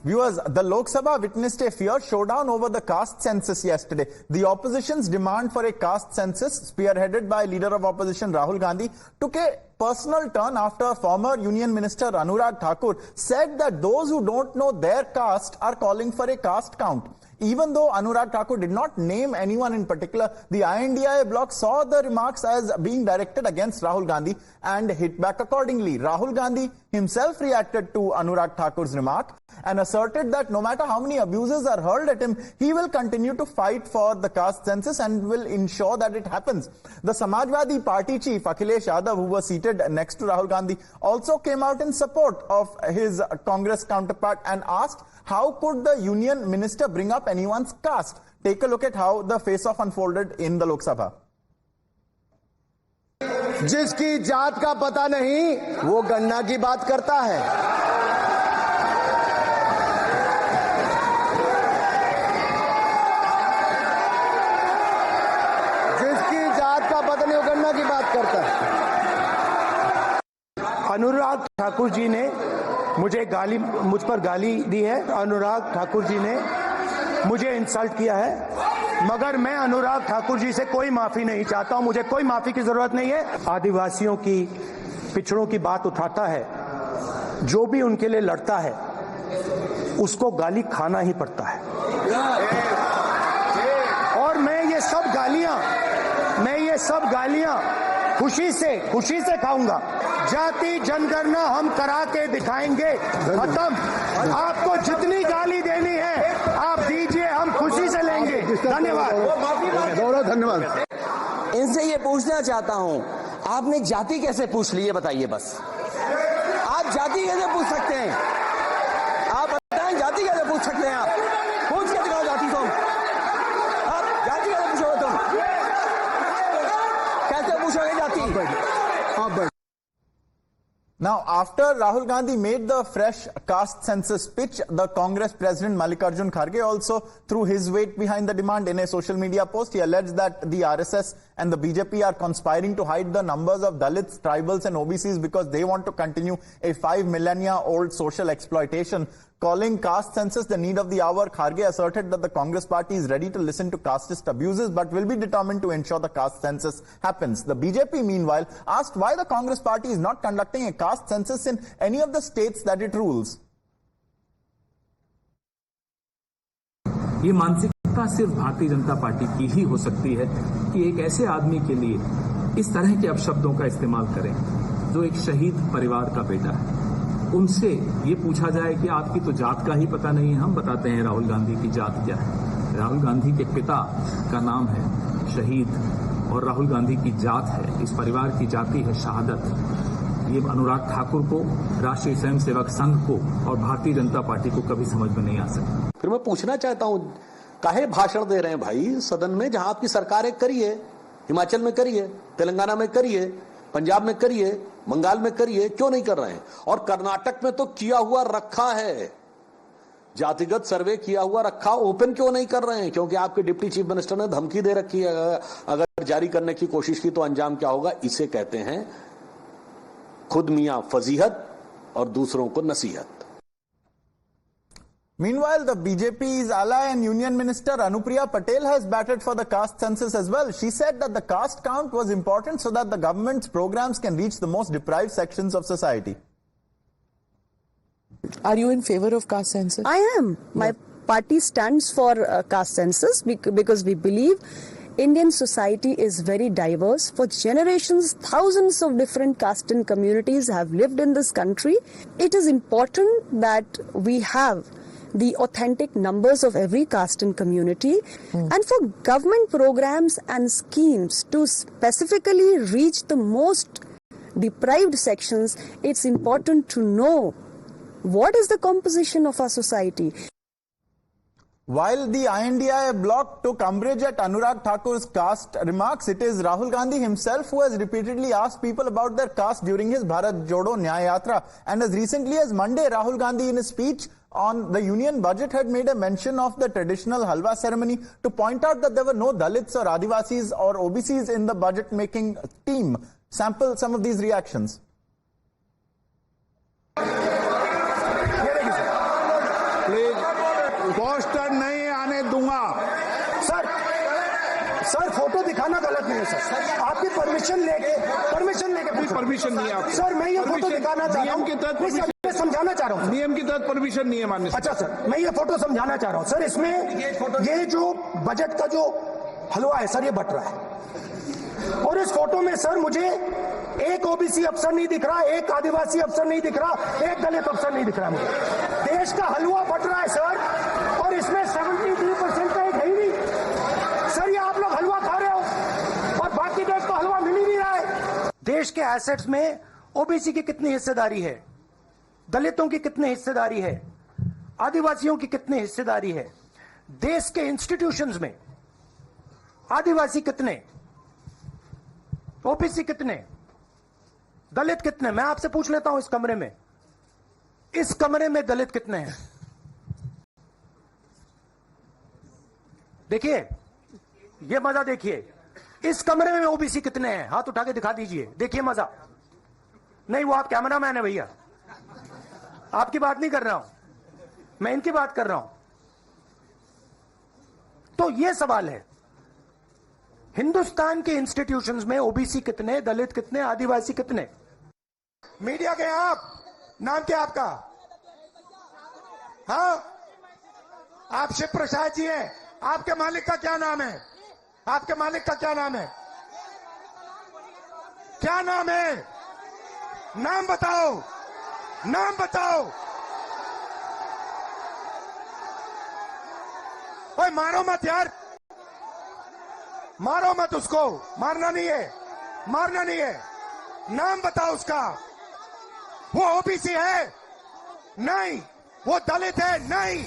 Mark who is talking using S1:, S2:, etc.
S1: Viewers, the Lok Sabha witnessed a fierce showdown over the caste census yesterday. The opposition's demand for a caste census, spearheaded by leader of opposition Rahul Gandhi, took a personal turn after former Union Minister Anurag Thakur said that those who don't know their caste are calling for a caste count. Even though Anurag Thakur did not name anyone in particular, the INDIA bloc saw the remarks as being directed against Rahul Gandhi and hit back accordingly. Rahul Gandhi himself reacted to Anurag Thakur's remark and asserted that no matter how many abuses are hurled at him, he will continue to fight for the caste census and will ensure that it happens. The Samajwadi Party chief Akhilesh Yadav, who was seated next to Rahul Gandhi, also came out in support of his Congress counterpart and asked how could the union minister bring up anyone's caste. Take a look at how the face-off unfolded in the Lok Sabha.
S2: जिसकी जात का पता नहीं वो गन्ना की बात करता है। जिसकी जात का पता नहीं वो गन्ना की बात करता है। अनुराग ठाकुर जी ने मुझ पर गाली दी है। अनुराग ठाकुर जी ने मुझे इंसल्ट किया है, मगर मैं अनुराग ठाकुर जी से कोई माफी नहीं चाहता हूं। मुझे कोई माफी की जरूरत नहीं है। आदिवासियों की, पिछड़ों की बात उठाता है, जो भी उनके लिए लड़ता है उसको गाली खाना ही पड़ता है। और मैं ये सब गालियां खुशी से खाऊंगा। जाति जनगणना हम करा के दिखाएंगे। खत्म। आपको जितनी गाली देनी है आप दीजिए, हम खुशी से लेंगे। धन्यवाद। धन्यवाद।
S3: इनसे ये पूछना चाहता हूं, आपने जाति कैसे पूछ ली, ये बताइए बस। आप जाति कैसे पूछ सकते हैं? आप बताएं, जाति कैसे पूछ सकते हैं? आप पूछ के दिखाओ जाति तुम। आप जाति कैसे पूछोगे तुम? कैसे पूछोगे जाति?
S1: Now, after Rahul Gandhi made the fresh caste census pitch, the Congress President Mallikarjun Kharge also threw his weight behind the demand. In a social media post, he alleged that the RSS and the BJP are conspiring to hide the numbers of Dalits, tribals and OBCs because they want to continue a 5 millennia-old social exploitation. Calling caste census the need of the hour, Kharge asserted that the Congress party is ready to listen to casteist abuses but will be determined to ensure the caste census happens. The BJP, meanwhile, asked why the Congress party is not conducting a caste census in any of the states that it rules.
S4: ये मानसिकता सिर्फ Bharatiya Janata party की ही हो सकती है कि एक ऐसे आदमी के लिए इस तरह के अपशब्दों का इस्तेमाल करें जो एक शहीद परिवार का बेटा है। उनसे ये पूछा जाए कि आपकी तो जात का ही पता नहीं है। हम बताते हैं राहुल गांधी की जात क्या है। राहुल गांधी के पिता का नाम है शहीद और राहुल गांधी की जात है, इस परिवार की जाति है शहादत। ये अनुराग ठाकुर को, राष्ट्रीय स्वयंसेवक संघ को और भारतीय जनता पार्टी को कभी समझ में नहीं आ सकता।
S5: फिर मैं पूछना चाहता हूं, काहे भाषण दे रहे हैं भाई सदन में, जहां आपकी सरकार एक करिए, हिमाचल में करिए, तेलंगाना में करिए, पंजाब में करिए, बंगाल में करिए, क्यों नहीं कर रहे हैं? और कर्नाटक में तो किया हुआ रखा है, जातिगत सर्वे किया हुआ रखा, ओपन क्यों नहीं कर रहे हैं? क्योंकि आपके डिप्टी चीफ मिनिस्टर ने धमकी दे रखी है, अगर जारी करने की कोशिश की तो अंजाम क्या होगा। इसे कहते हैं खुद मियां फजीहत और दूसरों को नसीहत।
S1: Meanwhile, the BJP's ally and Union Minister Anupriya Patel has batted for the caste census as well. She said that the caste count was important so that the government's programs can reach the most deprived sections of society.
S6: Are you in favor of caste census?
S7: I am. My party stands for caste census because we believe Indian society is very diverse. For generations, thousands of different caste and communities have lived in this country. It is important that we have the authentic numbers of every caste and community, and for government programs and schemes to specifically reach the most deprived sections, it's important to know what is the composition of our society.
S1: While the INDIA bloc took umbrage at Anurag Thakur's caste remarks, it is Rahul Gandhi himself who has repeatedly asked people about their caste during his Bharat Jodo Nyaya Yatra. And as recently as Monday, Rahul Gandhi in his speech on the union budget had made a mention of the traditional halwa ceremony to point out that there were no Dalits or Adivasis or OBCs in the budget making team. Sample some of these reactions.
S2: दिखाना गलत नहीं है sir, आपकी permission लेके
S8: permission नहीं है आपको।
S2: Sir मैं ये फोटो दिखाना चाह रहा हूँ,
S8: नियम के तहत
S2: नहीं, सर, मैं समझाना चाह रहा हूँ।
S8: नियम के तहत परमिशन नहीं है माननीय।
S2: अच्छा सर, मैं ये फोटो समझाना चाह रहा हूँ सर। इसमें ये जो बजट का जो हलवा है सर, ये बट रहा है, और इस फोटो में सर मुझे एक ओबीसी अफसर नहीं दिख रहा, एक आदिवासी अफसर नहीं दिख रहा, एक दलित अफसर नहीं दिख रहा मुझे। देश का हलवा बट रहा है सर, और इसमें 73% का एक है ही नहीं सर। ये आप लोग हलवा खा रहे हो और बाकी देश को हलवा मिल ही नहीं रहा है। देश के एसेट्स में ओबीसी की कितनी हिस्सेदारी है, दलितों की कितनी हिस्सेदारी है, आदिवासियों की कितनी हिस्सेदारी है, देश के इंस्टीट्यूशंस में आदिवासी कितने, ओबीसी कितने, दलित कितने। मैं आपसे पूछ लेता हूं, इस कमरे में दलित कितने हैं? देखिए, ये मजा देखिए, इस कमरे में ओबीसी कितने हैं? हाथ उठा के दिखा दीजिए, देखिए मजा। नहीं, वो आप कैमरामैन है भैया, आपकी बात नहीं कर रहा हूं मैं, इनकी बात कर रहा हूं। तो ये सवाल है, हिंदुस्तान के इंस्टीट्यूशंस में ओबीसी कितने, दलित कितने, आदिवासी कितने? मीडिया के आप, नाम क्या आपका? हाँ, आप शिव प्रसाद जी हैं। आपके मालिक का क्या नाम है? आपके मालिक का क्या नाम है? क्या नाम है? नाम बताओ, नाम बताओ। ओए मारो मत यार, मारो मत उसको, मारना नहीं है, मारना नहीं है। नाम बताओ उसका। वो ओबीसी है? नहीं। वो दलित है? नहीं।